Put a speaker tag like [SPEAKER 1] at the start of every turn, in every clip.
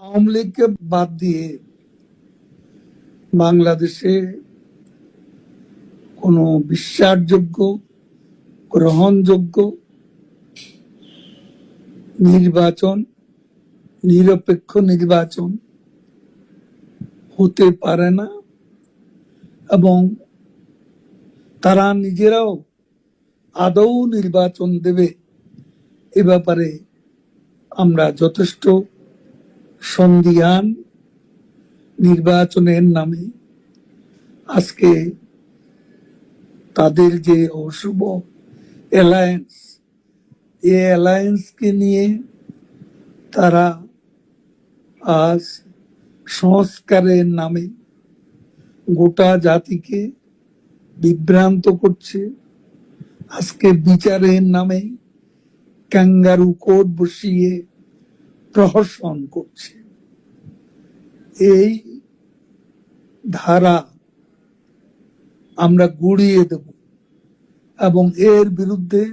[SPEAKER 1] আওয়ামী লীগকে বাদ দিয়ে বাংলাদেশে কোনো বিশ্বাসযোগ্য, গ্রহণযোগ্য নির্বাচন, নিরপেক্ষ নির্বাচন হতে পারে না এবং তারা নিজেরাও আদৌ নির্বাচন দেবে এ ব্যাপারে আমরা যথেষ্ট সন্দিহান। নির্বাচনের নামে আজকে তাদের যে অশুভ অ্যালায়েন্স, এই অ্যালায়েন্সকে নিয়ে তারা আজ সংস্কারের নামে গোটা জাতিকে বিভ্রান্ত করছে। আজকে বিচারের নামে ক্যাঙ্গারু কোর্ট বসিয়ে প্রহসন করছে। এই ধারা আমরা গুড়িয়ে দেব এবং এর বিরুদ্ধে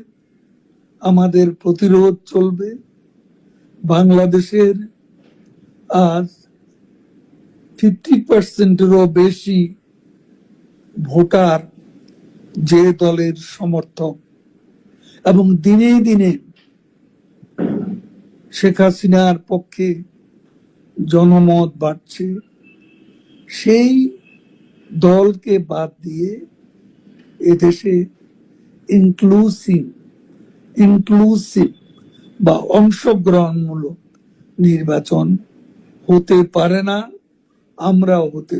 [SPEAKER 1] আমাদের প্রতিরোধ চলবে। বাংলাদেশের আজ 50%-এরও বেশি ভোটার যে দলের সমর্থক এবং দিনে দিনে শেখ হাসিনার পক্ষে জনমত বাড়ছে, সেই দলকে বাদ দিয়ে এদেশে ইনক্লুসিভ বা অংশগ্রহণমূলক নির্বাচন হতে পারে না, আমরাও হতে